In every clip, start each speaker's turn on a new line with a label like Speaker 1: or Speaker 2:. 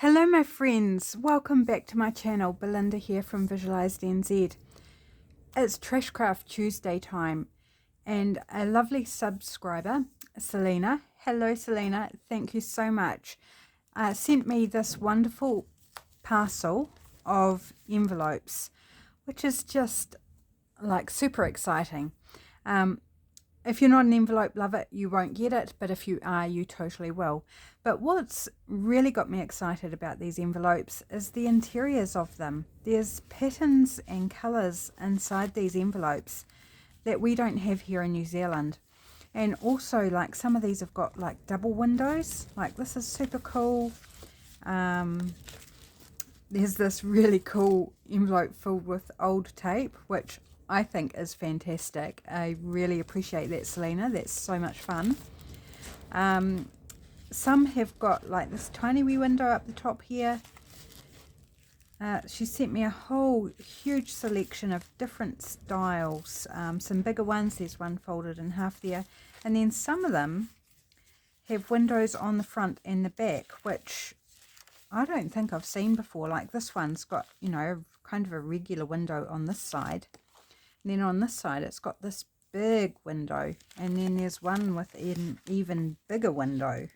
Speaker 1: Hello my friends, welcome back to my channel. Belinda here from Visualized NZ. It's Trashcraft Tuesday time and a lovely subscriber, Selena, hello Selena, thank you so much, sent me this wonderful parcel of envelopes, which is just like super exciting. If you're not an envelope lover, you won't get it, but if you are, you totally will. But what's really got me excited about these envelopes is the interiors of them. There's patterns and colours inside these envelopes that we don't have here in New Zealand. And also, like, some of these have got like double windows. Like, this is super cool. There's this really cool envelope filled with old tape, which I think is fantastic. I really appreciate that, Selena. That's so much fun. Some have got like this tiny wee window up the top here. She sent me a whole huge selection of different styles. Some bigger ones. There's one folded in half there. And then some of them have windows on the front and the back, which I don't think I've seen before. Like this one's got, you know, kind of a regular window on this side. And then on this side, it's got this big window. And then there's one with an even bigger window.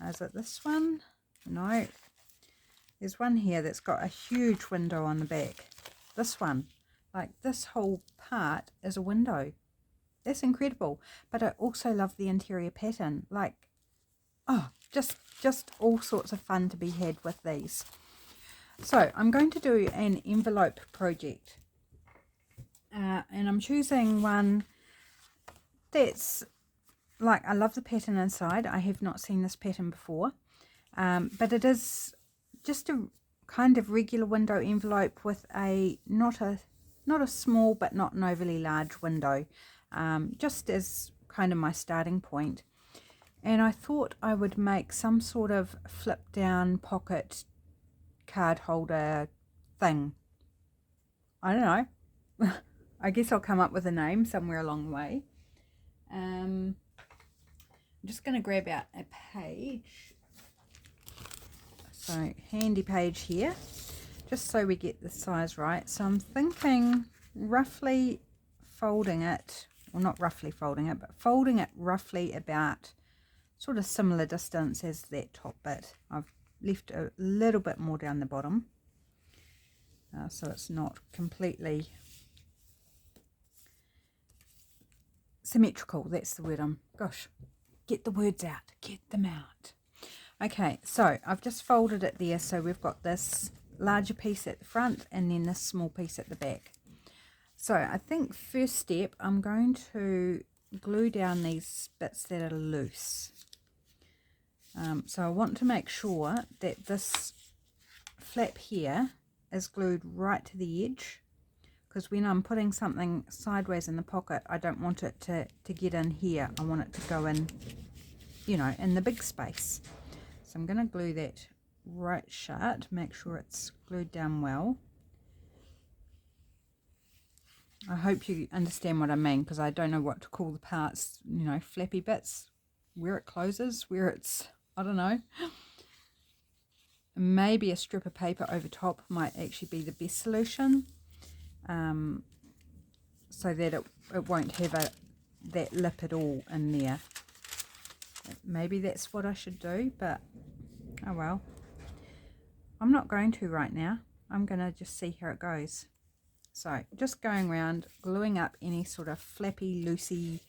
Speaker 1: Is it this one? No. There's one here that's got a huge window on the back. This one. Like, this whole part is a window. That's incredible. But I also love the interior pattern. Like, oh, just all sorts of fun to be had with these. So, I'm going to do an envelope project. And I'm choosing one that's like, I love the pattern inside. I have not seen this pattern before, but it is just a kind of regular window envelope with a not a small but not an overly large window, just as kind of my starting point. And I thought I would make some sort of flip down pocket card holder thing. I don't know. I guess I'll come up with a name somewhere along the way. I'm just going to grab out a page. So, handy page here, just so we get the size right. So I'm thinking roughly folding it, well, not roughly folding it, but folding it roughly about sort of similar distance as that top bit. I've left a little bit more down the bottom, so it's not completely symmetrical. That's the word. Gosh, get the words out, get them out. Okay, so I've just folded it there, so we've got this larger piece at the front and then this small piece at the back. So I think first step, I'm going to glue down these bits that are loose. So I want to make sure that this flap here is glued right to the edge, because when I'm putting something sideways in the pocket, I don't want it to get in here. I want it to go in, you know, in the big space. So I'm going to glue that right shut, make sure it's glued down well. I hope you understand what I mean, because I don't know what to call the parts, you know, flappy bits, where it closes, where it's, I don't know. Maybe a strip of paper over top might actually be the best solution. So that it won't have that lip at all in there. Maybe that's what I should do, but oh well. I'm not going to right now. I'm going to just see how it goes. So just going around gluing up any sort of flappy, loosey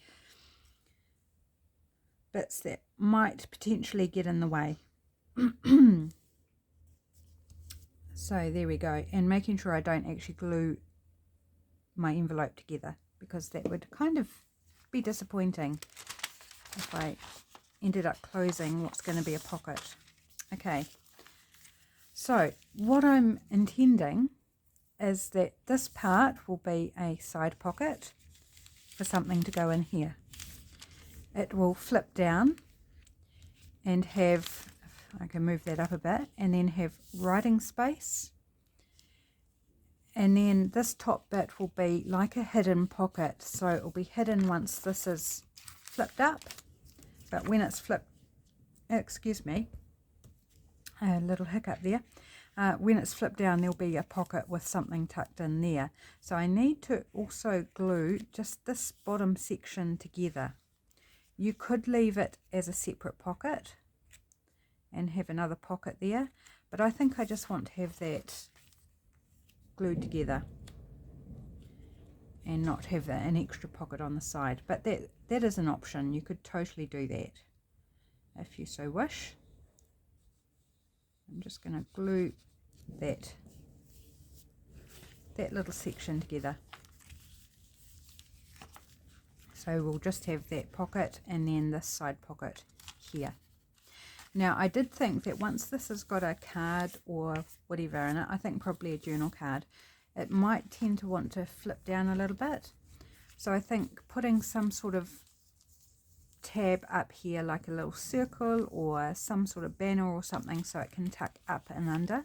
Speaker 1: bits that might potentially get in the way. So there we go, and making sure I don't actually glue my envelope together, because that would kind of be disappointing if I ended up closing what's going to be a pocket. Okay, so what I'm intending is that this part will be a side pocket for something to go in here. It will flip down and have, I can move that up a bit, and then have writing space. And then this top bit will be like a hidden pocket, so it will be hidden once this is flipped up. But when it's flipped, excuse me, a little hiccup there. When it's flipped down, there'll be a pocket with something tucked in there. So I need to also glue just this bottom section together. You could leave it as a separate pocket and have another pocket there, but I think I just want to have that glued together and not have an extra pocket on the side. But that is an option. You could totally do that if you so wish. I'm just going to glue that little section together. So we'll just have that pocket and then this side pocket here. Now I did think that once this has got a card or whatever in it, I think probably a journal card, it might tend to want to flip down a little bit. So I think putting some sort of tab up here, like a little circle or some sort of banner or something, so it can tuck up and under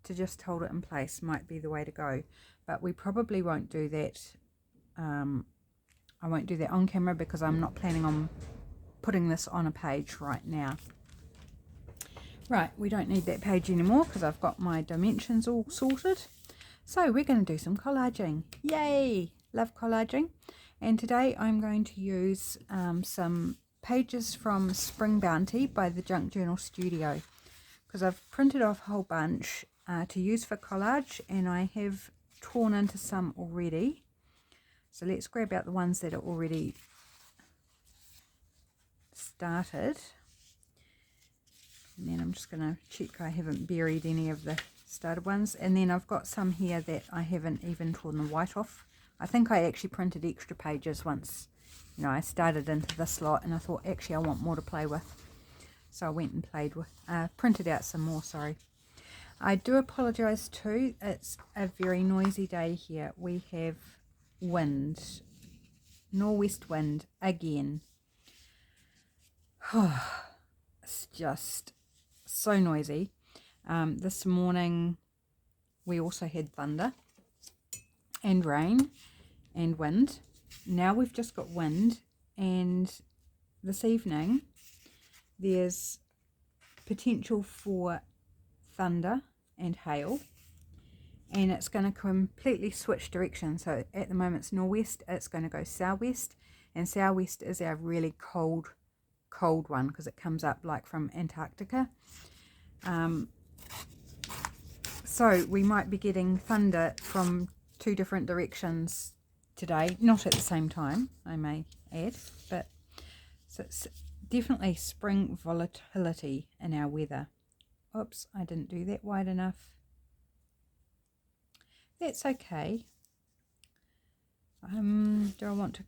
Speaker 1: to just hold it in place, might be the way to go. But we probably won't do that. I won't do that on camera because I'm not planning on putting this on a page right now. Right, we don't need that page anymore because I've got my dimensions all sorted. So we're going to do some collaging. Yay! Love collaging. And today I'm going to use some pages from Spring Bounty by the Junk Journal Studio, because I've printed off a whole bunch to use for collage, and I have torn into some already. So let's grab out the ones that are already started. And then I'm just going to check I haven't buried any of the started ones. And then I've got some here that I haven't even torn the white off. I think I actually printed extra pages once. You know, I started into this lot and I thought actually I want more to play with. So I went and played with, printed out some more, sorry. I do apologise too. It's a very noisy day here. We have wind, northwest wind again. It's just so noisy. This morning we also had thunder and rain and wind. Now we've just got wind, and this evening there's potential for thunder and hail, and it's going to completely switch direction. So at the moment it's northwest, it's going to go southwest, and southwest is our really cold one because it comes up like from Antarctica. So we might be getting thunder from two different directions today, not at the same time, I may add, but so it's definitely spring volatility in our weather. Oops, I didn't do that wide enough. That's okay. Do I want to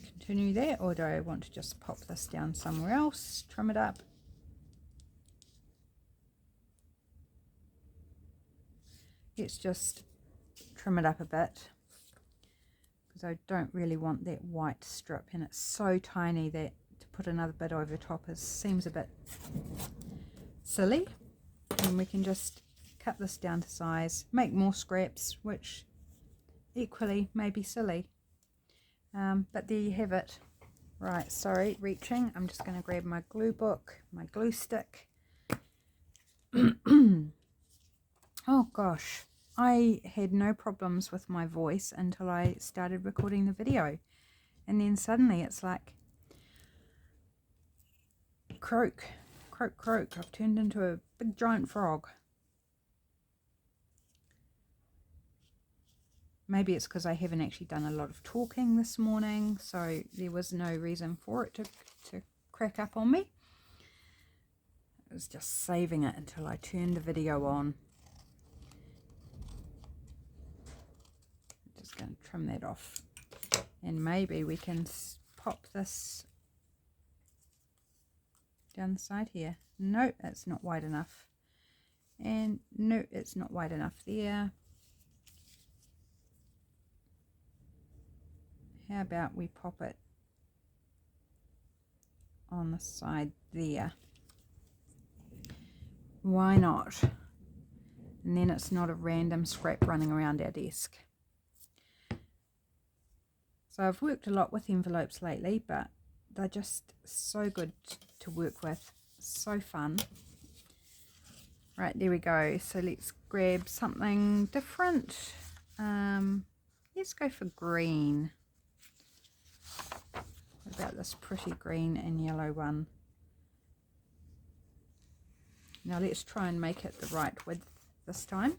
Speaker 1: continue that, or do I want to just pop this down somewhere else, trim it up? Let's just trim it up a bit, because I don't really want that white strip, and it's so tiny that to put another bit over the top seems a bit silly. And we can just cut this down to size, make more scraps, which equally may be silly. But there you have it. Right, sorry, reaching. I'm just going to grab my glue book, my glue stick. Oh gosh, I had no problems with my voice until I started recording the video. And then suddenly it's like, croak, croak, croak. I've turned into a big giant frog. Maybe it's because I haven't actually done a lot of talking this morning, so there was no reason for it to crack up on me. I was just saving it until I turned the video on. Just going to trim that off, and maybe we can pop this down the side here. No, it's not wide enough, and no, it's not wide enough there. How about we pop it on the side there? Why not? And then it's not a random scrap running around our desk. So I've worked a lot with envelopes lately, but they're just so good to work with, so fun. Right, there we go. So let's grab something different. Let's go for green. What about this pretty green and yellow one? Now let's try and make it the right width this time.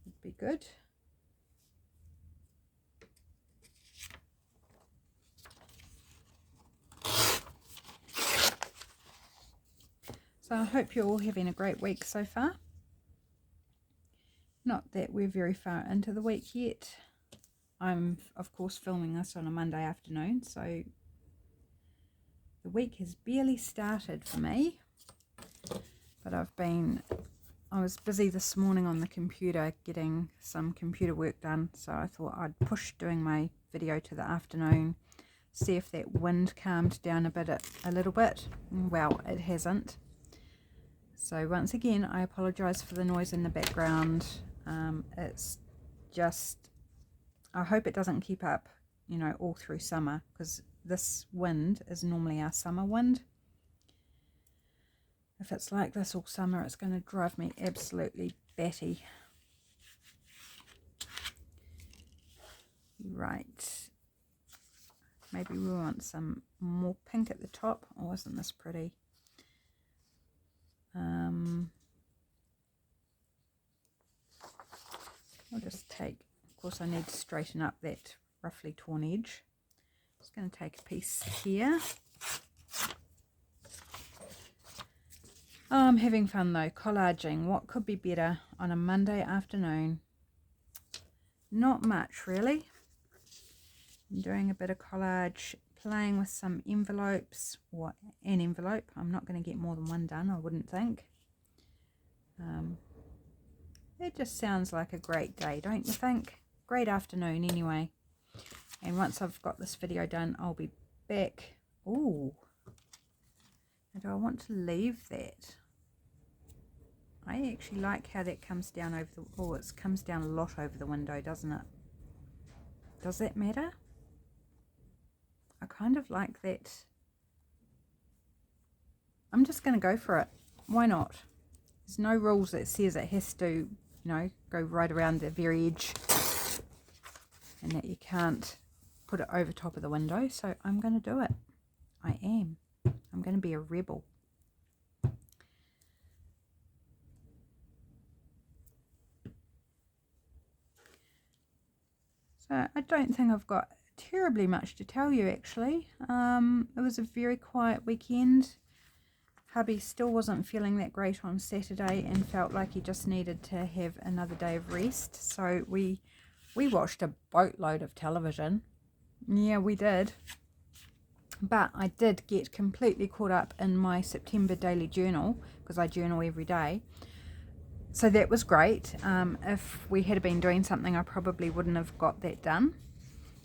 Speaker 1: Would be good. So I hope you're all having a great week so far. Not that we're very far into the week yet. I'm, of course, filming this on a Monday afternoon, so the week has barely started for me. But I was busy this morning on the computer getting some computer work done, so I thought I'd push doing my video to the afternoon, see if that wind calmed down a little bit. Well, it hasn't. So once again, I apologise for the noise in the background. It's just, I hope it doesn't keep up, you know, all through summer, because this wind is normally our summer wind. If it's like this all summer, it's going to drive me absolutely batty. Right. Maybe we want some more pink at the top. Oh, isn't this pretty? I'll just take, of course I need to straighten up that roughly torn edge. Just going to take a piece here. Oh, I'm having fun though, collaging. What could be better on a Monday afternoon? Not much really. I'm doing a bit of collage, playing with some envelopes, or an envelope. I'm not going to get more than one done, I wouldn't think. It just sounds like a great day, don't you think? Great afternoon anyway. And once I've got this video done, I'll be back. Ooh. Do I want to leave that? I actually like how that comes down over the... Oh, it comes down a lot over the window, doesn't it? Does that matter? I kind of like that. I'm just going to go for it. Why not? There's no rules that says it has to, you know, go right around the very edge, and that you can't put it over top of the window. So I'm going to do it. I am. I'm going to be a rebel. So I don't think I've got terribly much to tell you actually. It was a very quiet weekend. Hubby still wasn't feeling that great on Saturday and felt like he just needed to have another day of rest. So we watched a boatload of television. Yeah, we did. But I did get completely caught up in my September daily journal, because I journal every day. So that was great. If we had been doing something, I probably wouldn't have got that done.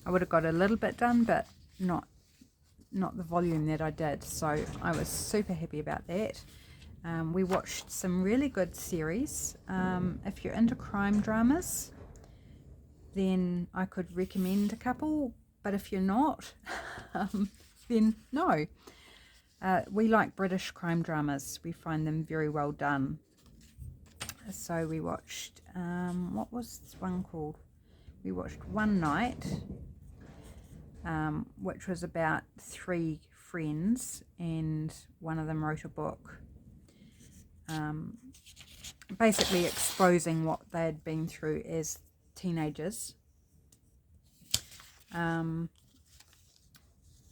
Speaker 1: I would have got a little bit done, but not the volume that I did. So I was super happy about that. We watched some really good series. If you're into crime dramas, then I could recommend a couple. But if you're not, then no. We like British crime dramas. We find them very well done. So we watched, what was this one called? We watched One Night, which was about 3 friends, and one of them wrote a book, basically exposing what they had been through as teenagers.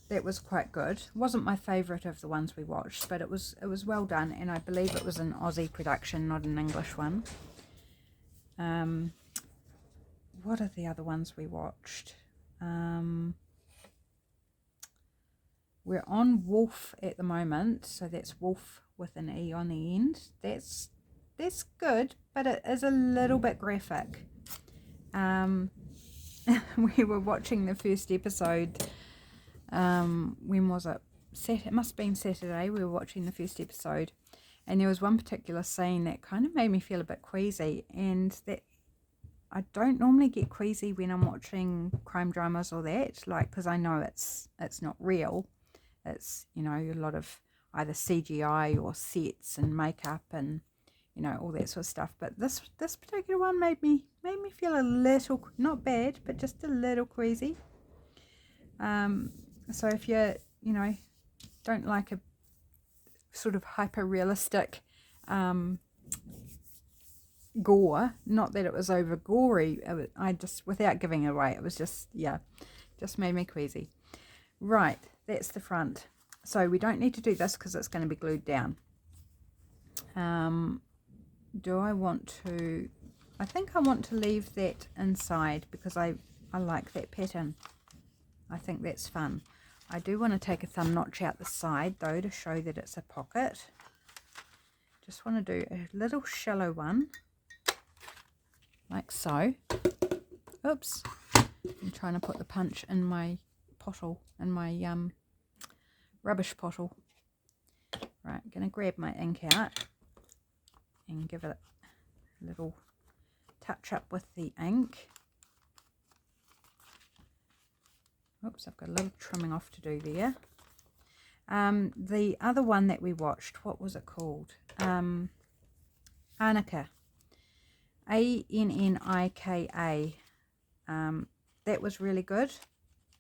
Speaker 1: That was quite good. It wasn't my favourite of the ones we watched, but it was well done, and I believe it was an Aussie production, not an English one. What are the other ones we watched? We're on Wolf at the moment, so that's Wolf with an E on the end. That's good, but it is a little bit graphic. We were watching the first episode. When was it? It must have been Saturday. We were watching the first episode, and there was one particular scene that kind of made me feel a bit queasy, and that I don't normally get queasy when I'm watching crime dramas or that, like, because I know it's not real. It's, you know, either CGI or sets and makeup and, you know, all that sort of stuff. But this particular one made me feel a little, not bad, but just a little queasy. So if you know, don't like a sort of hyper realistic gore, not that it was over gory, I just, without giving it away, it was just, yeah, just made me queasy. Right, that's the front. So we don't need to do this because it's going to be glued down. Do I want to, I think I want to leave that inside because I like that pattern. I think that's fun. I do want to take a thumb notch out the side though to show that it's a pocket. Just want to do a little shallow one, like so. Oops, I'm trying to put the punch in my pottle, in my rubbish pottle. Right, I'm going to grab my ink out and give it a little touch up with the ink. Oops, I've got a little trimming off to do there. The other one that we watched, what was it called? Annika. Annika. That was really good.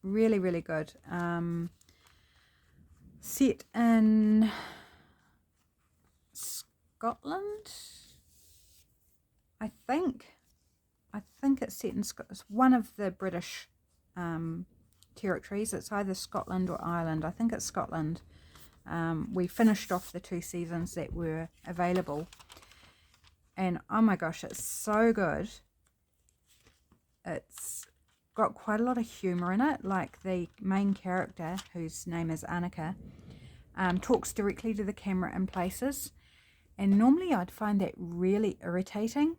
Speaker 1: Really, really good. Set in Scotland, I think it's set in Scotland. It's one of the British territories. It's either Scotland or Ireland. I think it's Scotland. We finished off the 2 seasons that were available, and oh my gosh, it's so good. It's got quite a lot of humor in it. Like the main character, whose name is Annika, talks directly to the camera in places, and normally I'd find that really irritating,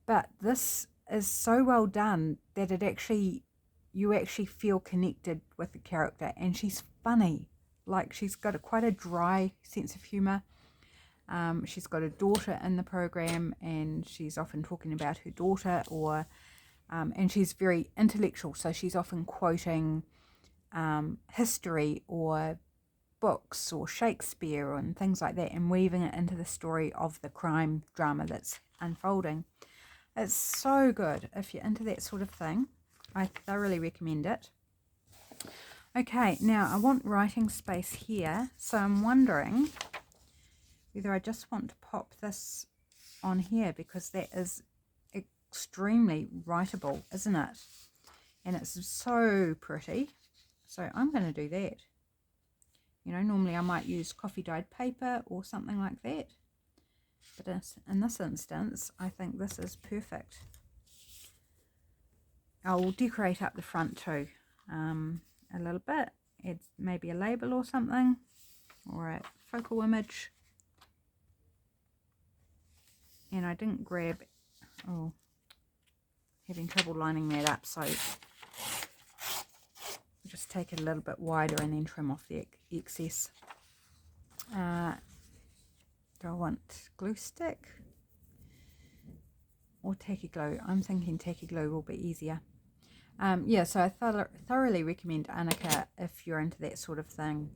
Speaker 1: but this is so well done that it actually, you actually feel connected with the character, and she's funny. Like, she's got quite a dry sense of humor. She's got a daughter in the program, and she's often talking about her daughter, or and she's very intellectual, so she's often quoting history or books or Shakespeare and things like that, and weaving it into the story of the crime drama that's unfolding. It's so good. If you're into that sort of thing, I thoroughly recommend it. Okay, now I want writing space here, so I'm wondering whether I just want to pop this on here, because that is extremely writable, isn't it? And it's so pretty. So I'm going to do that. You know, normally I might use coffee dyed paper or something like that, but in this instance I think this is perfect. I'll decorate up the front too a little bit, add maybe a label or something, or a focal image. And I didn't grab, oh, having trouble lining that up, so just take it a little bit wider and then trim off the excess. Do I want glue stick or tacky glue? I'm thinking tacky glue will be easier. Yeah, so I thoroughly recommend Annika if you're into that sort of thing.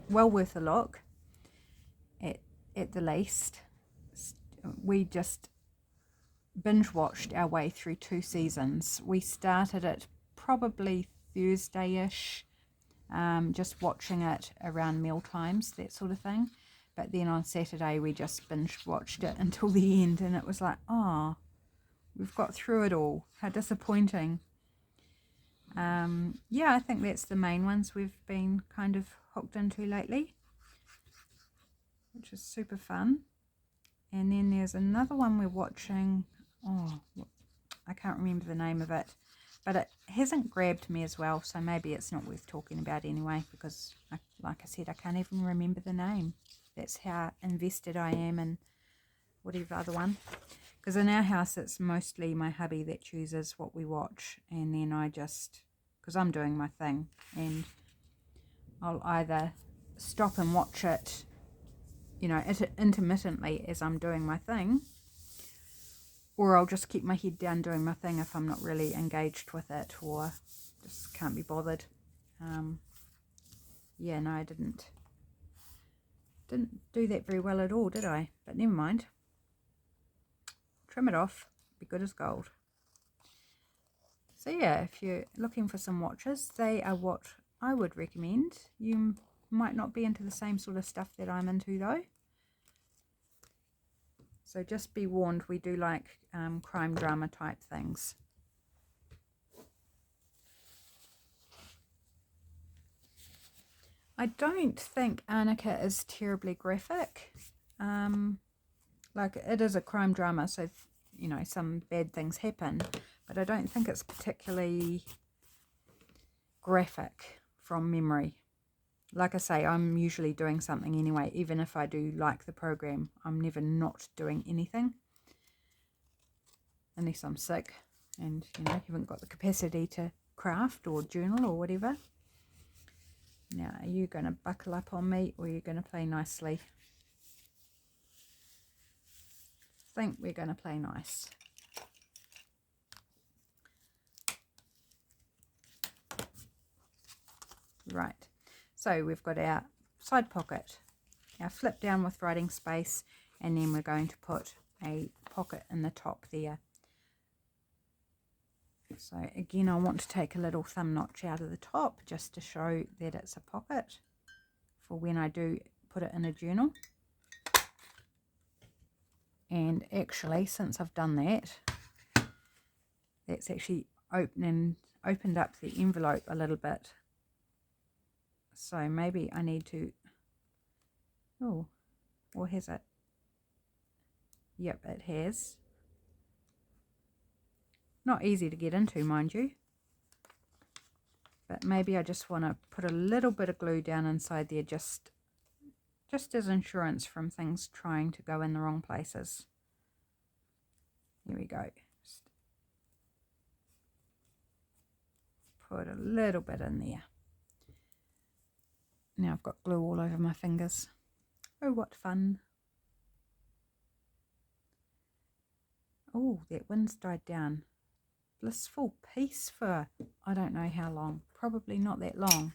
Speaker 1: Well worth a look at the least. We just binge watched our way through 2 seasons. We started it probably Thursday-ish, just watching it around meal times, that sort of thing. But then on Saturday we just binge watched it until the end, and it was like, oh, we've got through it all. How disappointing. Yeah, I think that's the main ones we've been kind of hooked into lately, which is super fun. And then there's another one we're watching. Oh, I can't remember the name of it, but it hasn't grabbed me as well, so maybe it's not worth talking about anyway, because like I said, I can't even remember the name. That's how invested I am in whatever other one. Because in our house it's mostly my hubby that chooses what we watch, and then I just, because I'm doing my thing, and I'll either stop and watch it, you know, intermittently as I'm doing my thing, or I'll just keep my head down doing my thing if I'm not really engaged with it, or just can't be bothered. Yeah, no, I didn't Didn't do that very well at all, did I? But never mind. Trim it off, be good as gold. So yeah, if you're looking for some watches, they are what I would recommend. You might not be into the same sort of stuff that I'm into though. So just be warned, we do like crime drama type things. I don't think Arnica is terribly graphic. Like, it is a crime drama, so you know, some bad things happen, but I don't think it's particularly graphic from memory. Like I say, I'm usually doing something anyway. Even if I do like the program, I'm never not doing anything unless I'm sick and, you know, haven't got the capacity to craft or journal or whatever. Now, are you going to buckle up on me, or are you going to play nicely? I think we're going to play nice. Right, so we've got our side pocket, our flip down with writing space, and then we're going to put a pocket in the top there. So again, I want to take a little thumb notch out of the top just to show that it's a pocket for when I do put it in a journal. And actually, since I've done that, that's actually opened up the envelope a little bit. So maybe I need to, oh, or has it? Yep, it has. Not easy to get into, mind you. But maybe I just want to put a little bit of glue down inside there just as insurance from things trying to go in the wrong places. Here we go. Just put a little bit in there. Now I've got glue all over my fingers. Oh, what fun. Oh, that wind's died down. Blissful peace for I don't know how long. Probably not that long.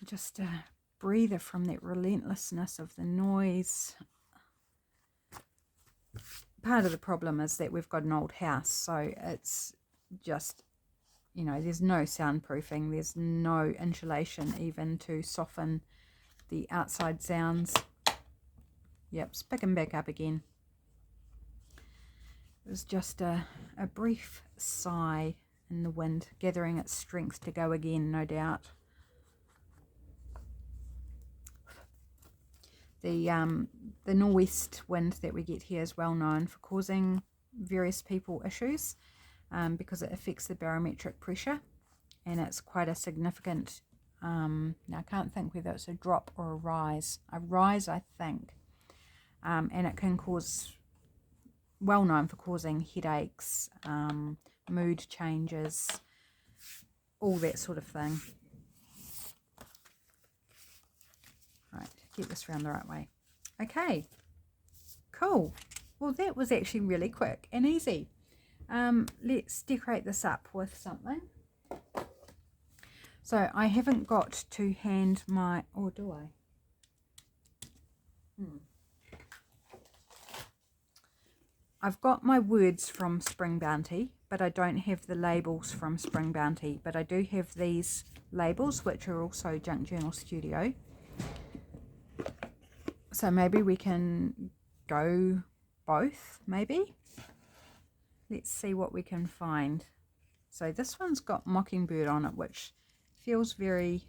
Speaker 1: Just a breather from that relentlessness of the noise. Part of the problem is that we've got an old house, so it's just, you know, there's no soundproofing, there's no insulation even to soften the outside sounds. Yep, it's picking back up again. It was just a brief sigh in the wind, gathering its strength to go again, no doubt. The northwest wind that we get here is well known for causing various people issues because it affects the barometric pressure, and it's quite a significant, now I can't think whether it's a drop or a rise. A rise, I think, and it can cause, well known for causing headaches, mood changes, all that sort of thing. Right, get this round the right way. Okay, cool. Well, that was actually really quick and easy. Let's decorate this up with something. So I haven't got to hand my, or do I? I've got my words from Spring Bounty, but I don't have the labels from Spring Bounty. But I do have these labels, which are also Junk Journal Studio. So maybe we can go both, maybe. Let's see what we can find. So this one's got Mockingbird on it, which feels very,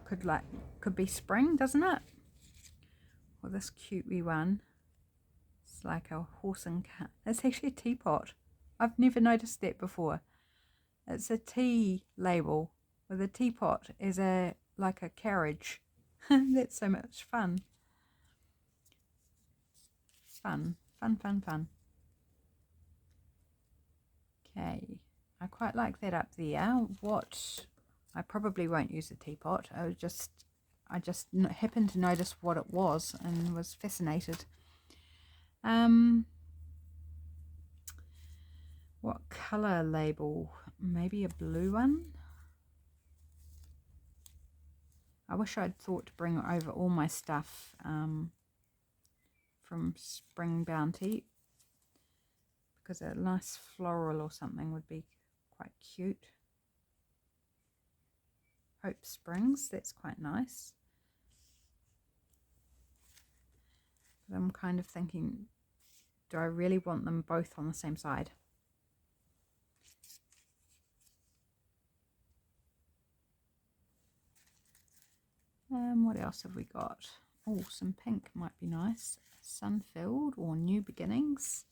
Speaker 1: could be spring, doesn't it? Or this cute wee one, it's like a horse and cart. It's actually a teapot. I've never noticed that before. It's a tea label with a teapot as a, like a carriage. That's so much fun. Fun. Okay, I quite like that up there. What, I probably won't use a teapot. I just happened to notice what it was and was fascinated. What colour label? Maybe a blue one? I wish I'd thought to bring over all my stuff from Spring Bounty, because a nice floral or something would be quite cute. Hope Springs, that's quite nice. But I'm kind of thinking, do I really want them both on the same side? What else have we got? Oh, some pink might be nice. Sun-filled or New Beginnings.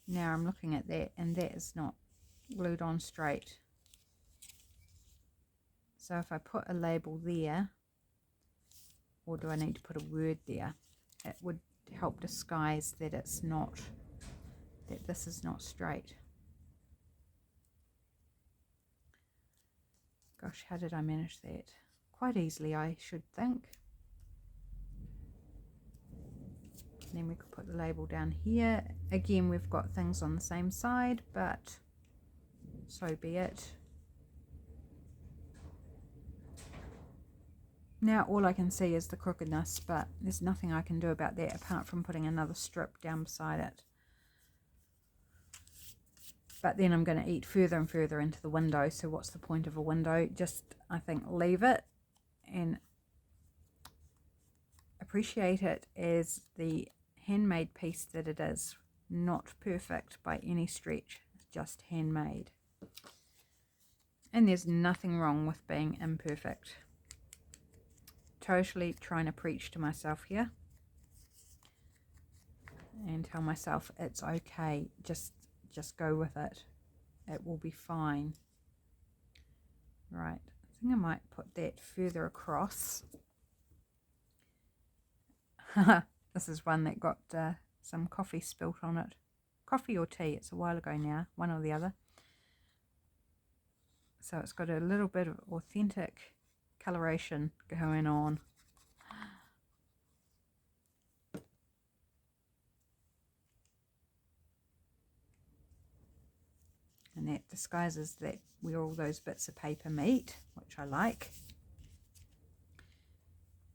Speaker 1: Now I'm looking at that, and that is not glued on straight. So if I put a label there, or do I need to put a word there, it would help disguise that it's not, that this is not straight. Gosh, how did I manage that? Quite easily, I should think. And then we could put the label down here. Again, we've got things on the same side, but so be it. Now all I can see is the crookedness, but there's nothing I can do about that apart from putting another strip down beside it. But then I'm going to eat further and further into the window, so what's the point of a window? Just, I think, leave it and appreciate it as the handmade piece that it is. Not perfect by any stretch, just handmade. And there's nothing wrong with being imperfect. Totally trying to preach to myself here and tell myself it's okay, just go with it, it will be fine. Right, I think I might put that further across. This is one that got some coffee spilt on it. Coffee or tea, it's a while ago now, one or the other. So it's got a little bit of authentic coloration going on. And that disguises that where all those bits of paper meet, which I like.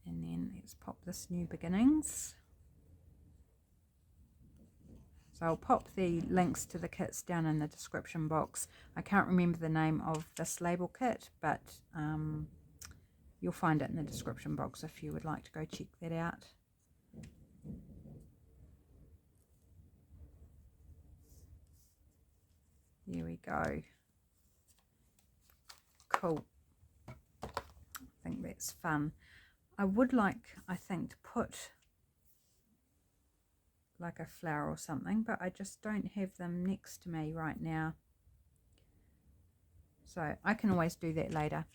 Speaker 1: And then let's pop this New Beginnings. So I'll pop the links to the kits down in the description box. I can't remember the name of this label kit, but you'll find it in the description box if you would like to go check that out. There we go. Cool. I think that's fun. I would like, I think, to put like a flower or something, but I just don't have them next to me right now. So I can always do that later.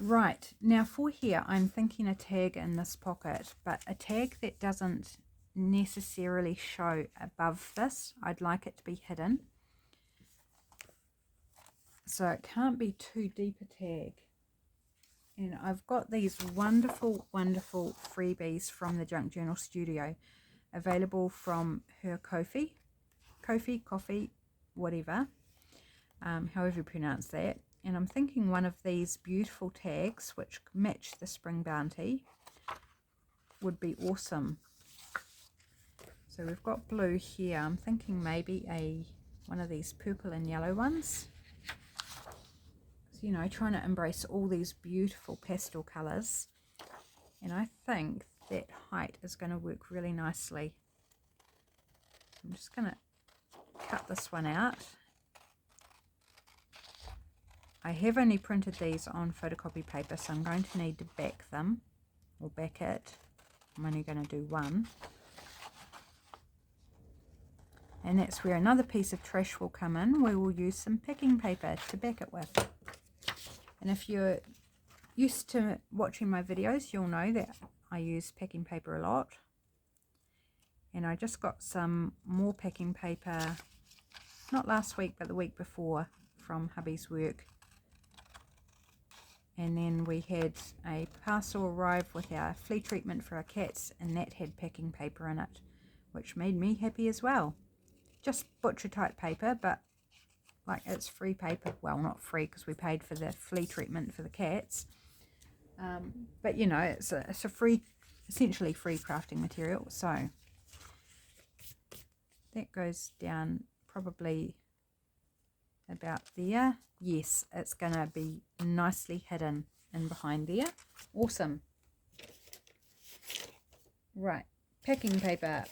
Speaker 1: Right, now for here, I'm thinking a tag in this pocket, but a tag that doesn't necessarily show above this. I'd like it to be hidden. So it can't be too deep a tag. And I've got these wonderful, wonderful freebies from the Junk Journal Studio, available from her Ko-fi, coffee, whatever, however you pronounce that. And I'm thinking one of these beautiful tags, which match the Spring Bounty, would be awesome. So we've got blue here. I'm thinking maybe one of these purple and yellow ones. So, you know, trying to embrace all these beautiful pastel colours. And I think that height is going to work really nicely. I'm just going to cut this one out. I have only printed these on photocopy paper, so I'm going to need to back them, or back it. I'm only going to do one. And that's where another piece of trash will come in. We will use some packing paper to back it with. And if you're used to watching my videos, you'll know that I use packing paper a lot. And I just got some more packing paper, not last week, but the week before, from hubby's work. And then we had a parcel arrive with our flea treatment for our cats, and that had packing paper in it, which made me happy as well. just butcher type paper, but like it's free paper. Well, not free because we paid for the flea treatment for the cats. But you know, it's a free, essentially free crafting material. So that goes down probably about there. Yes, it's gonna be nicely hidden in behind there. Awesome. Right, packing paper.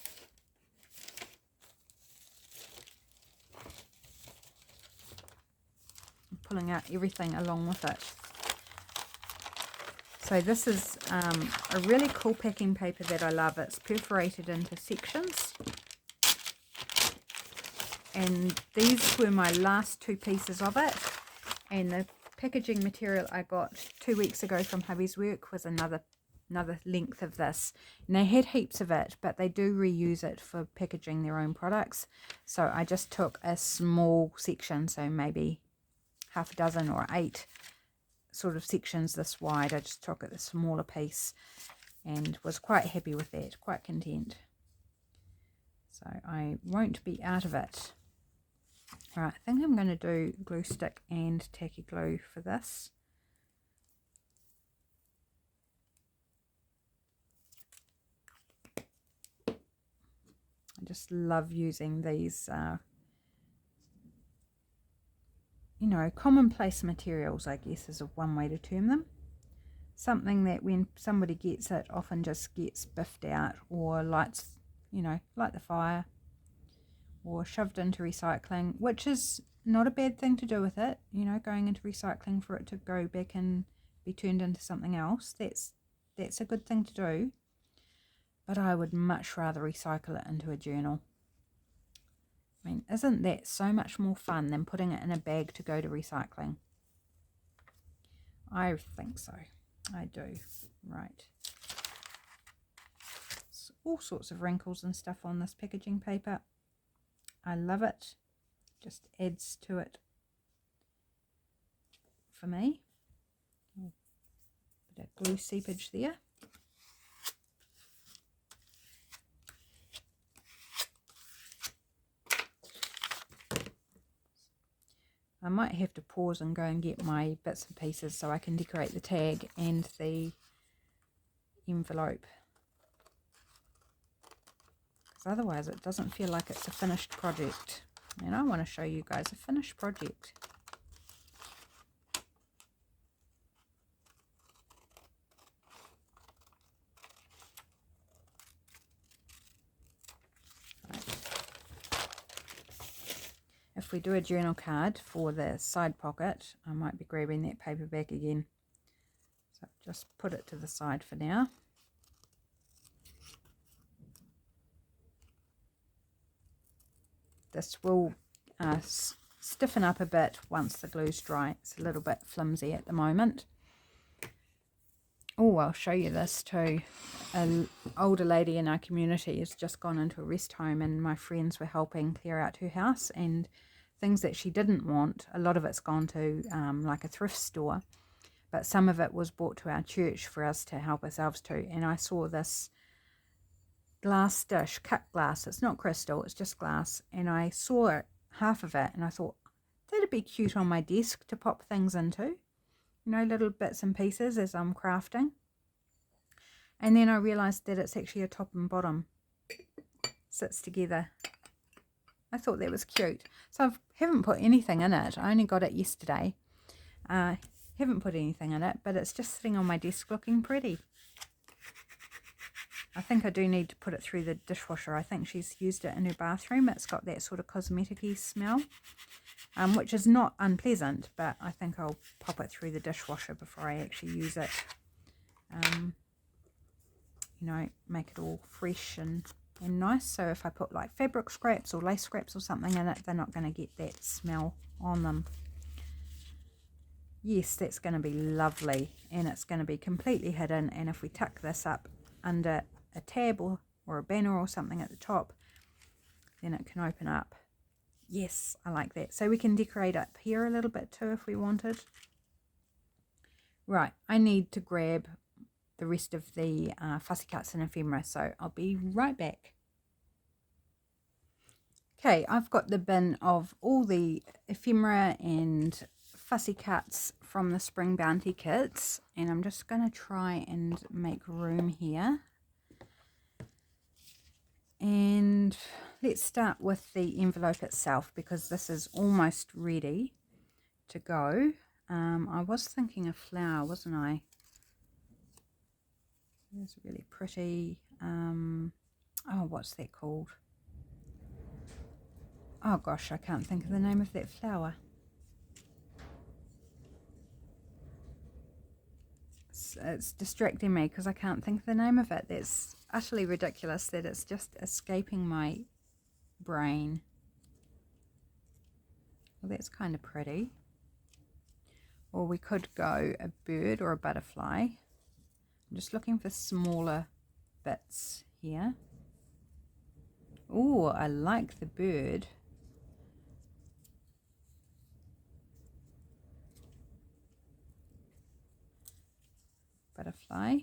Speaker 1: I'm pulling out everything along with it. So this is a really cool packing paper that I love. It's perforated into sections. And these were my last 2 pieces of it. And the packaging material I got 2 weeks ago from Hubby's Work was another length of this. And they had heaps of it, but they do reuse it for packaging their own products. So I just took a small section, so maybe half a dozen or 8 sort of sections this wide. I just took a smaller piece and was quite happy with that, quite content. So I won't be out of it. Right, I think I'm going to do glue stick and tacky glue for this. I just love using these, you know, commonplace materials, I guess is one way to term them. Something that when somebody gets it often just gets biffed out or lights, you know, light the fire, or shoved into recycling, which is not a bad thing to do with it, you know, going into recycling for it to go back and be turned into something else. That's a good thing to do, but I would much rather recycle it into a journal. I mean, isn't that so much more fun than putting it in a bag to go to recycling? I think so. I do. Right. All sorts of wrinkles and stuff on this packaging paper. I love it. Just adds to it for me. Bit of glue seepage there. I might have to pause and go and get my bits and pieces so I can decorate the tag and the envelope. Otherwise it doesn't feel like it's a finished project, and I want to show you guys a finished project. Right. If we do a journal card for the side pocket, I might be grabbing that paper back again, so just put it to the side for now. This will stiffen up a bit once the glue's dry. It's a little bit flimsy at the moment. Oh, I'll show you this too. An older lady in our community has just gone into a rest home, and my friends were helping clear out her house, and things that she didn't want, a lot of it's gone to like a thrift store, but some of it was brought to our church for us to help ourselves to. And I saw this glass dish, cut glass. It's not crystal, it's just glass, and I saw it, half of it, and I thought that'd be cute on my desk to pop things into, you know, little bits and pieces as I'm crafting. And then I realized that it's actually a top and bottom, sits together. I thought that was cute, so I haven't put anything in it. I only got it yesterday. Haven't put anything in it, but it's just sitting on my desk looking pretty. I think I do need to put it through the dishwasher. I think she's used it in her bathroom. It's got that sort of cosmetic-y smell, which is not unpleasant, but I think I'll pop it through the dishwasher before I actually use it. You know, make it all fresh and nice. So if I put like fabric scraps or lace scraps or something in it, they're not going to get that smell on them. Yes, that's going to be lovely, and it's going to be completely hidden. And if we tuck this up under a tab or a banner or something at the top, then it can open up. Yes, I like that. So we can decorate up here a little bit too if we wanted. Right, I need to grab the rest of the fussy cuts and ephemera, so I'll be right back. Okay, I've got the bin of all the ephemera and fussy cuts from the Spring Bounty kits, and I'm just going to try and make room here. And let's start with the envelope itself, because this is almost ready to go. I was thinking of flower, wasn't I? It's really pretty. Oh, what's that called? Oh gosh, I can't think of the name of that flower. It's distracting me because I can't think of the name of it. That's utterly ridiculous that it's just escaping my brain. Well, that's kind of pretty. Or we could go a bird or a butterfly. I'm just looking for smaller bits here. Oh, I like the bird. Butterfly.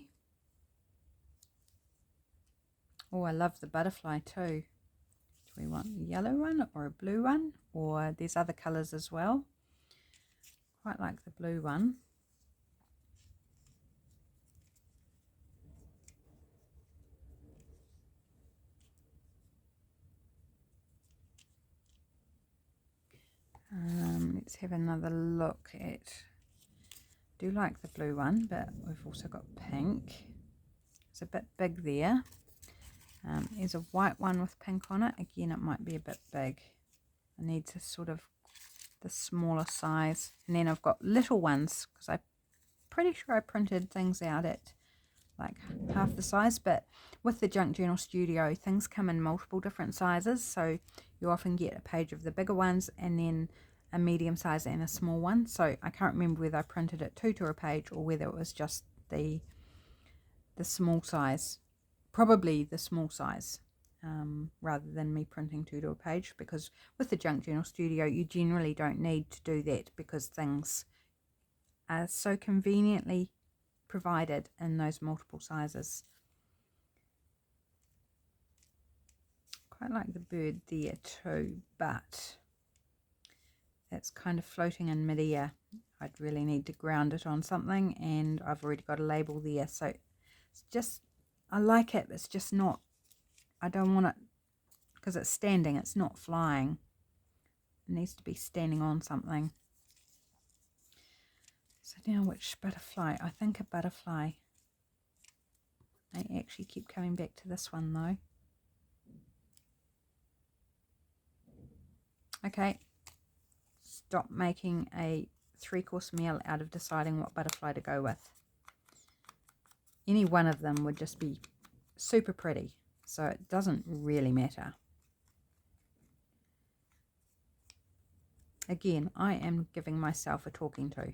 Speaker 1: Oh, I love the butterfly too. Do we want a yellow one or a blue one? Or there's other colours as well. Quite like the blue one. Let's have another look at, I do like the blue one, but we've also got pink. It's a bit big there. There's a white one with pink on it. Again, it might be a bit big. I need to sort of the smaller size. And then I've got little ones, because I'm pretty sure I printed things out at like half the size, but with the Junk Journal Studio, things come in multiple different sizes, so you often get a page of the bigger ones and then a medium size and a small one. So I can't remember whether I printed it two to a page or whether it was just the small size. Probably the small size, rather than me printing two to a page, because with the Junk Journal Studio you generally don't need to do that because things are so conveniently provided in those multiple sizes. Quite like the bird there too, but it's kind of floating in midair. I'd really need to ground it on something, and I've already got a label there, so it's just, I like it, it's just not, I don't want it, because it's standing, it's not flying. It needs to be standing on something. So now which butterfly? I think a butterfly. I actually keep coming back to this one though. Okay, stop making a 3-course meal out of deciding what butterfly to go with. Any one of them would just be super pretty, so it doesn't really matter. Again, I am giving myself a talking to,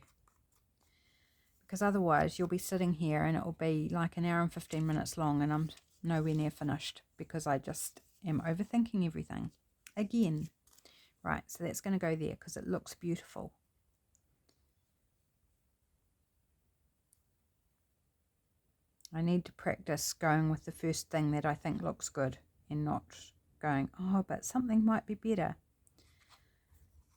Speaker 1: because otherwise you'll be sitting here and it will be like an hour and 15 minutes long and I'm nowhere near finished because I just am overthinking everything again. Right, so that's going to go there because it looks beautiful. I need to practice going with the first thing that I think looks good and not going, oh, but something might be better.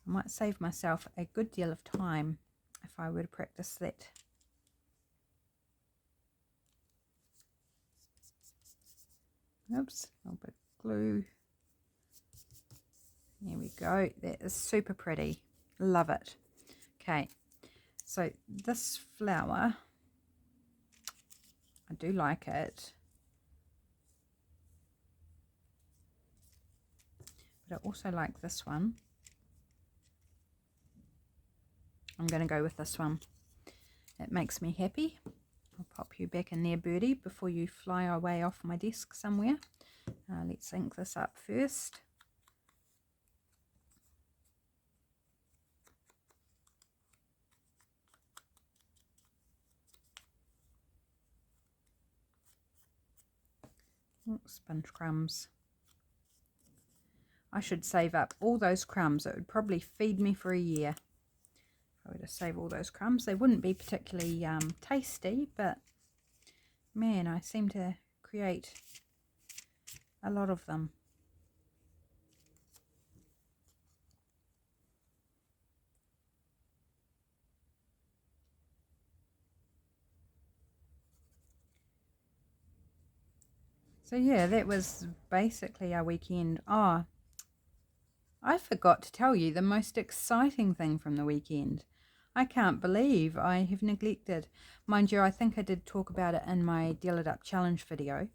Speaker 1: I might save myself a good deal of time if I were to practice that. Oops, a little bit of glue. There we go. That is super pretty. Love it. Okay, so this flower, I do like it, but I also like this one. I'm going to go with this one. It makes me happy. I'll pop you back in there, birdie, before you fly away off my desk somewhere. Let's ink this up first. Oh, sponge crumbs. I should save up all those crumbs. It would probably feed me for a year if I were to save all those crumbs. They wouldn't be particularly tasty, but man, I seem to create a lot of them. So yeah, that was basically our weekend. Oh, I forgot to tell you the most exciting thing from the weekend. I can't believe I have neglected. Mind you, I think I did talk about it in my Deal It Up challenge video.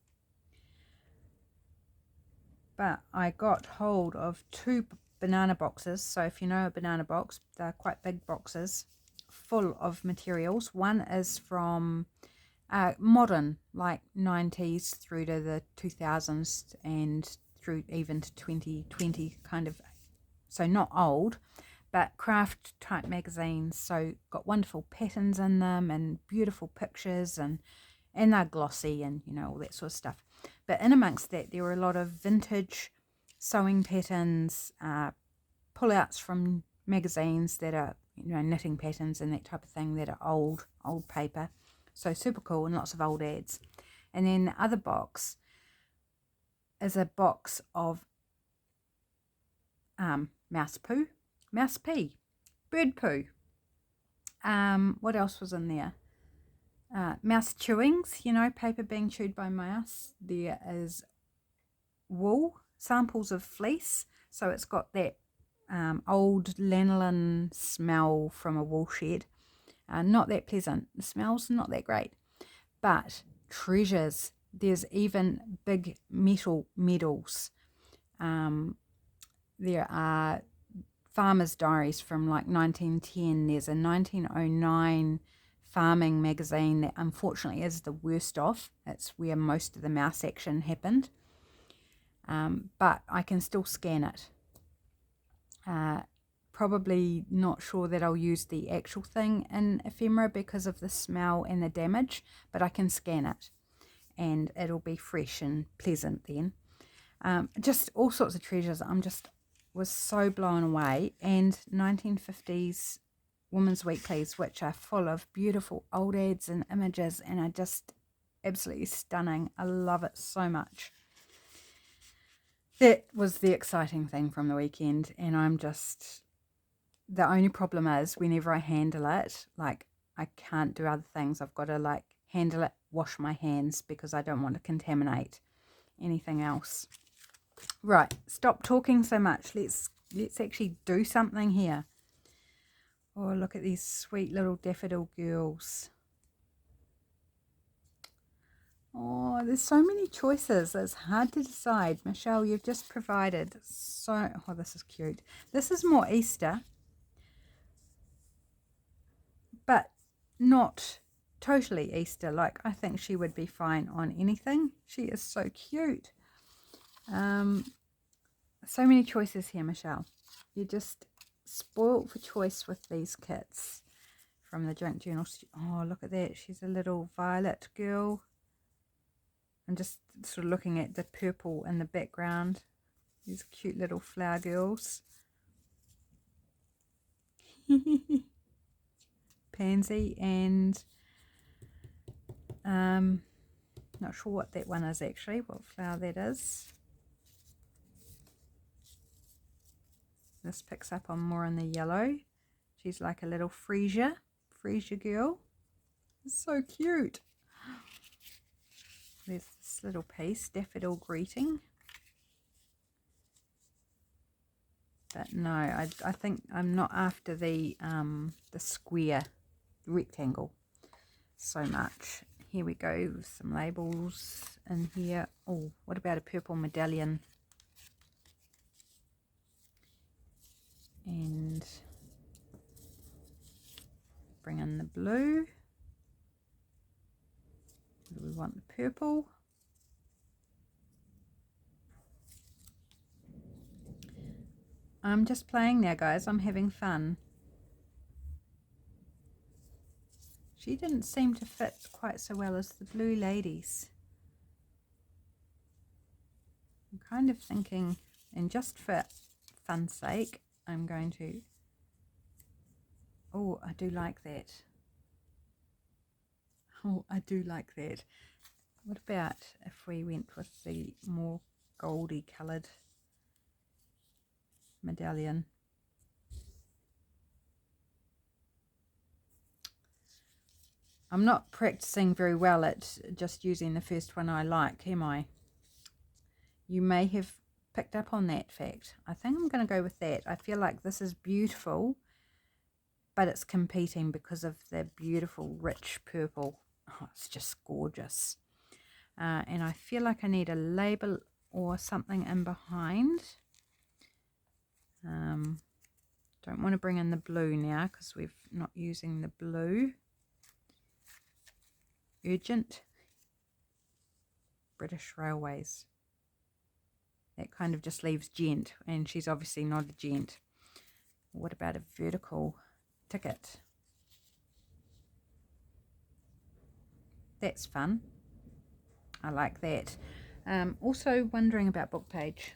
Speaker 1: But I got hold of 2 banana boxes. So if you know a banana box, they're quite big boxes full of materials. One is from modern, like 90s through to the 2000s and through even to 2020 kind of. So not old, but craft type magazines. So got wonderful patterns in them and beautiful pictures, and they're glossy and all that sort of stuff. But in amongst that, there were a lot of vintage sewing patterns, pullouts from magazines that are knitting patterns and that type of thing that are old paper. So super cool, and lots of old ads. And then the other box is a box of mouse pee, bird poo. What else was in there? Mouse chewings, paper being chewed by mouse. There is wool, samples of fleece. So it's got that old lanolin smell from a wool shed. Not that pleasant. The smell's not that great. But treasures. There's even big metal medals. There are farmers' diaries from like 1910. There's a 1909 farming magazine that unfortunately is the worst off. It's where most of the mouse action happened. But I can still scan it. Probably not sure that I'll use the actual thing in ephemera because of the smell and the damage, but I can scan it and it'll be fresh and pleasant then. Just all sorts of treasures. Was so blown away. And 1950s women's weeklies, which are full of beautiful old ads and images and are just absolutely stunning. I love it so much. That was the exciting thing from the weekend, and the only problem is whenever I handle it, like I can't do other things. I've got to like handle it, wash my hands because I don't want to contaminate anything else. Right, stop talking so much. Let's actually do something here. Oh, look at these sweet little daffodil girls. Oh, there's so many choices. It's hard to decide. Michelle, you've just provided oh, this is cute. This is more Easter, but not totally Easter. Like, I think she would be fine on anything. She is so cute. So many choices here, Michelle. You're just spoilt for choice with these kits from the Junk Journal. Oh, look at that. She's a little violet girl. I'm just sort of looking at the purple in the background. These cute little flower girls. Pansy and not sure what that one is actually, what flower that is. This picks up on more on the yellow. She's like a little freesia girl. It's so cute. There's this little piece, Daffodil Greeting. But no, I think I'm not after the square rectangle so much. Here we go with some labels in here. Oh, what about a purple medallion? And bring in the blue. Do we want the purple? I'm just playing now, guys. I'm having fun. She didn't seem to fit quite so well as the blue ladies. I'm kind of thinking, and just for fun's sake, I'm going to... Oh, I do like that. Oh, I do like that. What about if we went with the more goldy coloured medallion? I'm not practicing very well at just using the first one I like, am I? You may have picked up on that fact. I think I'm going to go with that. I feel like this is beautiful, but it's competing because of the beautiful rich purple. Oh, it's just gorgeous. And I feel like I need a label or something in behind. Don't want to bring in the blue now because we're not using the blue. Urgent. British Railways. That kind of just leaves gent, and she's obviously not a gent. What about a vertical ticket? That's fun. I like that. Also wondering about book page.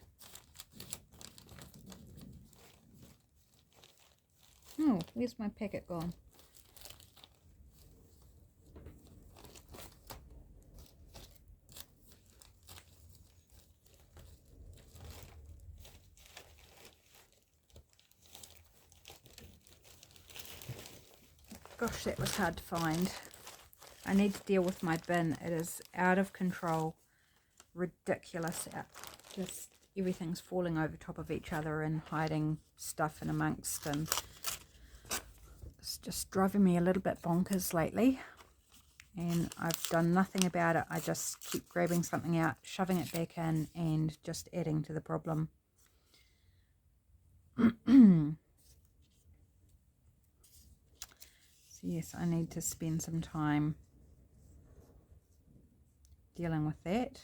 Speaker 1: Oh, where's my packet gone? Gosh, that was hard to find. I need to deal with my bin. It is out of control. Ridiculous. Just everything's falling over top of each other and hiding stuff in amongst, and it's just driving me a little bit bonkers lately. And I've done nothing about it. I just keep grabbing something out, shoving it back in, and just adding to the problem. So yes, I need to spend some time dealing with that.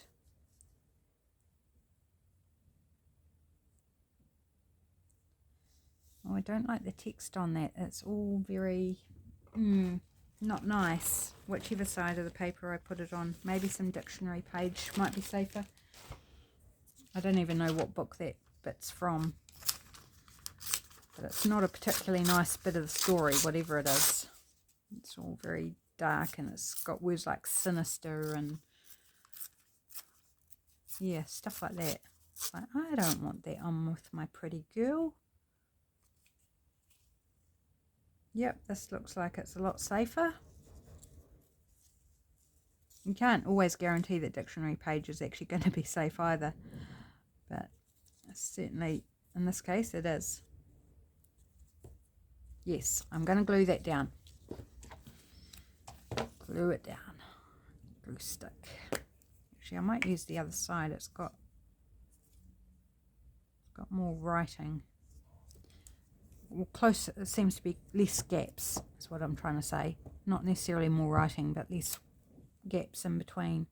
Speaker 1: Oh, I don't like the text on that. It's all very not nice. Whichever side of the paper I put it on. Maybe some dictionary page might be safer. I don't even know what book that bit's from. But it's not a particularly nice bit of the story, whatever it is. It's all very dark, and it's got words like sinister and yeah, stuff like that. It's like, I don't want that on with my pretty girl. Yep, this looks like it's a lot safer. You can't always guarantee that dictionary page is actually going to be safe either. But certainly, in this case, it is. Yes, I'm going to glue that down. Glue it down. Glue stick. Actually, I might use the other side. It's got more writing. Well, close, it seems to be less gaps, is what I'm trying to say. Not necessarily more writing, but less gaps in between.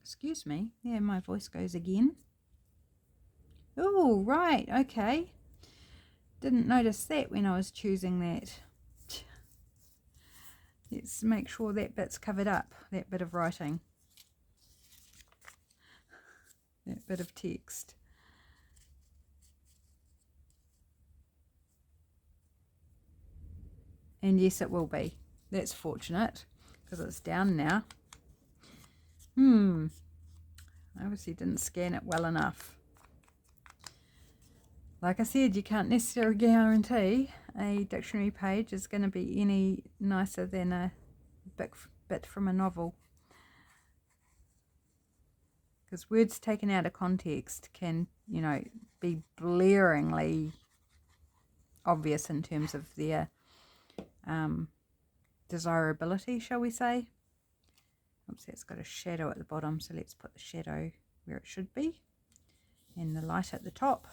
Speaker 1: Excuse me. Yeah, my voice goes again. Oh, right. Okay. Didn't notice that when I was choosing that. Let's make sure that bit's covered up, that bit of writing. That bit of text. And yes, it will be. That's fortunate, because it's down now. I obviously didn't scan it well enough. Like I said, you can't necessarily guarantee a dictionary page is going to be any nicer than a bit from a novel. Because words taken out of context can, you know, be blaringly obvious in terms of their desirability, shall we say. Oops, it's got a shadow at the bottom, so let's put the shadow where it should be and the light at the top.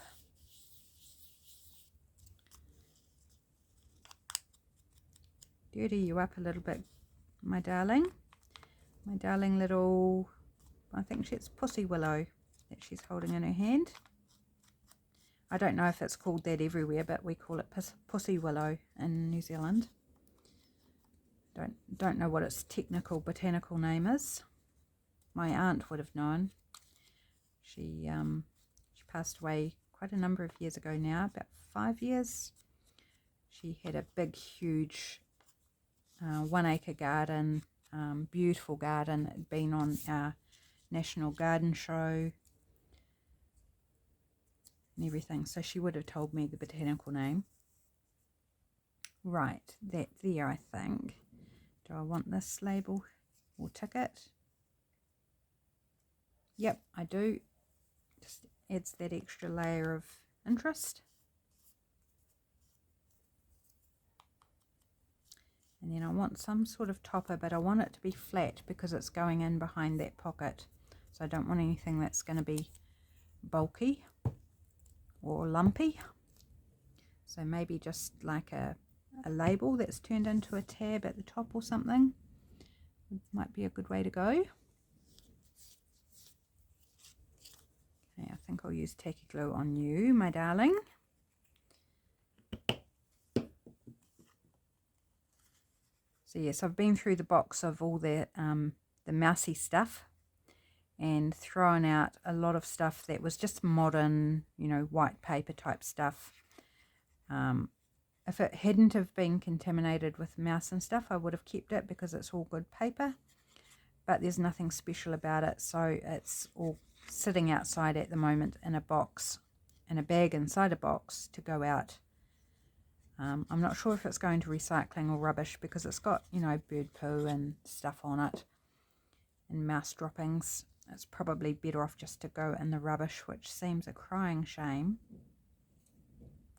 Speaker 1: Dirty you up a little bit, my darling. My darling little, I think it's Pussy Willow that she's holding in her hand. I don't know if it's called that everywhere, but we call it Pussy Willow in New Zealand. Don't know what its technical botanical name is. My aunt would have known. She passed away quite a number of years ago now, about 5 years. She had a big, huge 1 acre garden, beautiful garden. It had been on our National Garden Show and everything. So she would have told me the botanical name. Right, that there, I think. Do I want this label or ticket? Yep, I do. Just adds that extra layer of interest. And then I want some sort of topper, but I want it to be flat because it's going in behind that pocket. So I don't want anything that's going to be bulky or lumpy. So maybe just like a label that's turned into a tab at the top or something. Might be a good way to go. Okay, I think I'll use tacky glue on you, my darling. So yes, I've been through the box of all the mousy stuff and thrown out a lot of stuff that was just modern, you know, white paper type stuff. If it hadn't have been contaminated with mouse and stuff, I would have kept it because it's all good paper. But there's nothing special about it, so it's all sitting outside at the moment in a box, in a bag inside a box to go out. I'm not sure if it's going to recycling or rubbish because it's got, you know, bird poo and stuff on it and mouse droppings. It's probably better off just to go in the rubbish, which seems a crying shame.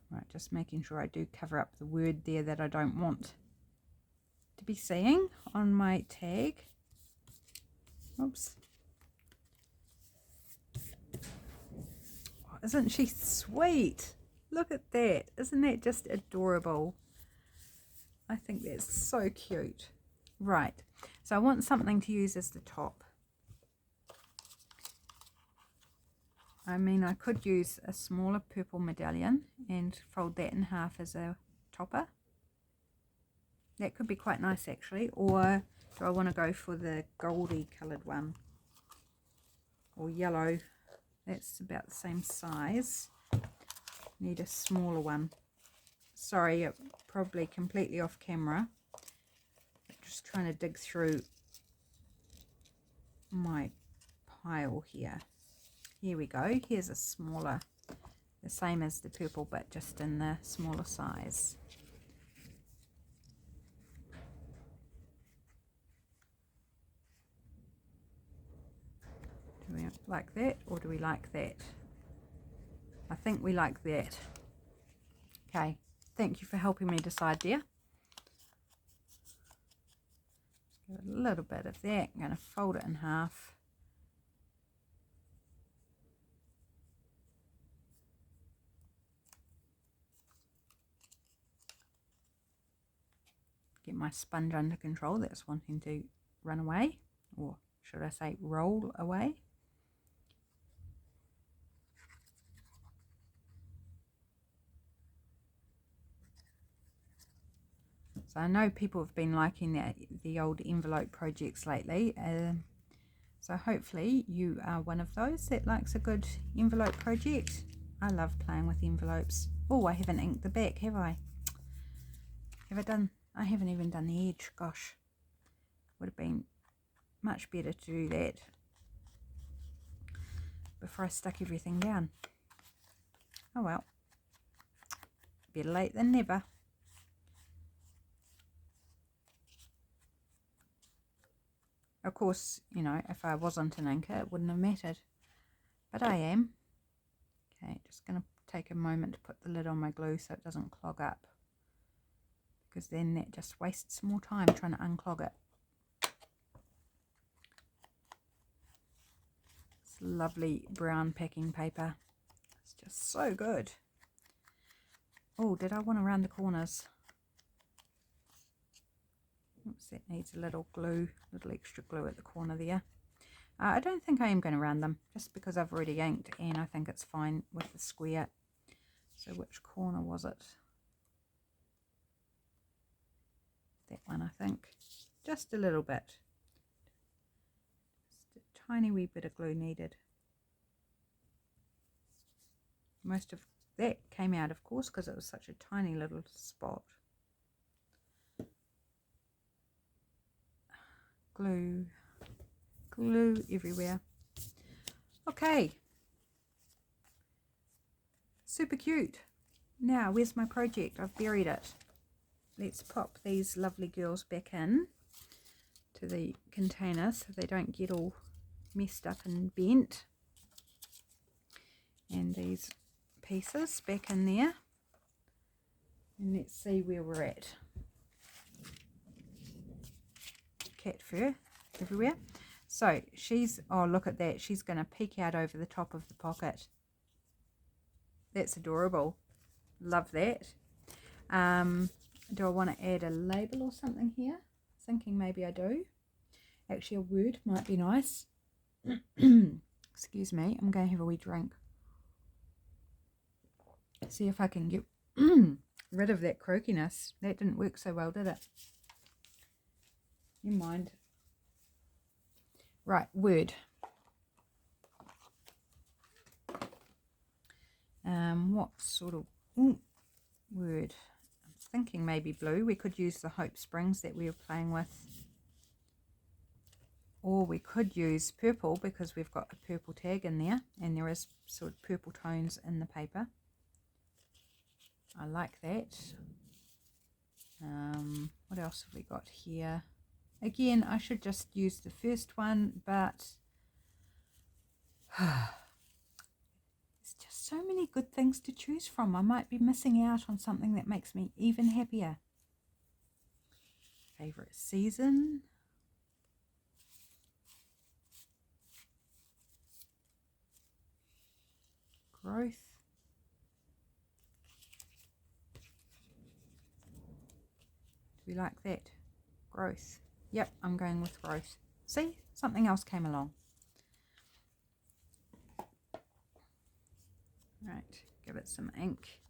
Speaker 1: Right, just making sure I do cover up the word there that I don't want to be seeing on my tag. Oops. Oh, isn't she sweet? Look at that. Isn't that just adorable? I think that's so cute. Right, so I want something to use as the top. I mean, I could use a smaller purple medallion and fold that in half as a topper. That could be quite nice actually. Or do I want to go for the goldy coloured one? Or yellow. That's about the same size. Need a smaller one. Sorry, probably completely off camera. Just trying to dig through my pile here. Here we go. Here's a smaller, the same as the purple, but just in the smaller size. Do we like that or do we like that? I think we like that. Okay, thank you for helping me decide there. Just give it a little bit of that. I'm going to fold it in half. Get my sponge under control that's wanting to run away, or should I say roll away. So I know people have been liking the old envelope projects lately, so hopefully you are one of those that likes a good envelope project. I love playing with envelopes. Oh, I haven't inked the back, have I? Have I done? I haven't even done the edge. Gosh, would have been much better to do that before I stuck everything down. Oh well, better late than never. Of course, you know, if I wasn't an inker, it wouldn't have mattered. But I am. Okay, just going to take a moment to put the lid on my glue so it doesn't clog up. Because then that just wastes more time trying to unclog it. It's lovely brown packing paper. It's just so good. Oh, did I want to round the corners? Oops, that needs a little glue, little extra glue at the corner there. I don't think I am going to round them, just because I've already inked and I think it's fine with the square. So which corner was it? That one, I think. Just a little bit. Just a tiny wee bit of glue needed. Most of that came out, of course, because it was such a tiny little spot. Glue, glue everywhere. Okay, super cute. Now where's my project? I've buried it. Let's pop these lovely girls back in to the container so they don't get all messed up and bent. And these pieces back in there. And let's see where we're at. Cat fur everywhere. So she's, oh look at that, she's going to peek out over the top of the pocket. That's adorable. Love that. Do I want to add a label or something here? Thinking maybe I do. Actually a word might be nice. Excuse me, I'm going to have a wee drink. See if I can get rid of that croakiness. That didn't work so well, did it? Never mind. Right, word. What sort of word? I'm thinking maybe blue. We could use the Hope Springs that we were playing with. Or we could use purple because we've got a purple tag in there. And there is sort of purple tones in the paper. I like that. What else have we got here? Again, I should just use the first one, but there's just so many good things to choose from. I might be missing out on something that makes me even happier. Favorite season. Growth. Do we like that? Growth. Yep, I'm going with growth. See, something else came along. Right, give it some ink.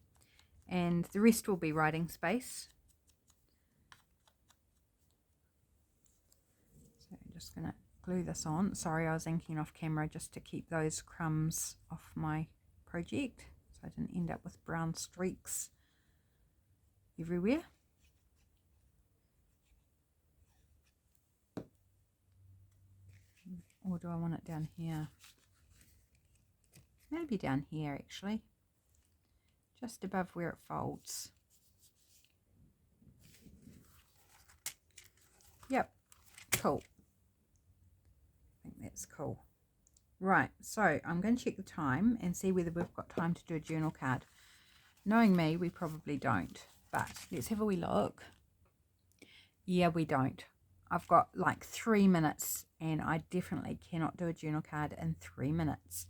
Speaker 1: And the rest will be writing space. So I'm just going to glue this on. Sorry, I was inking off camera just to keep those crumbs off my project, so I didn't end up with brown streaks everywhere. Or do I want it down here? Maybe down here actually, just above where it folds. Yep, cool. I think that's cool. Right, so I'm going to check the time and see whether we've got time to do a journal card. Knowing me, we probably don't, but let's have a wee look. Yeah, we don't. I've got like 3 minutes and I definitely cannot do a journal card in 3 minutes.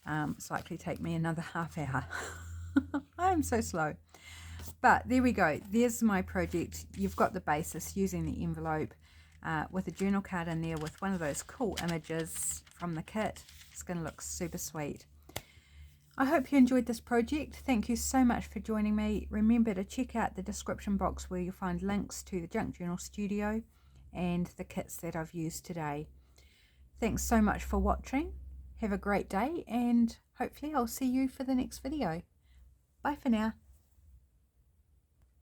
Speaker 1: It's likely to take me another half hour. I am so slow. But there we go. There's my project. You've got the basis using the envelope with a journal card in there with one of those cool images from the kit. It's going to look super sweet. I hope you enjoyed this project. Thank you so much for joining me. Remember to check out the description box where you'll find links to the Junk Journal Studio and the kits that I've used today. Thanks so much for watching. Have a great day and hopefully I'll see you for the next video. Bye for now.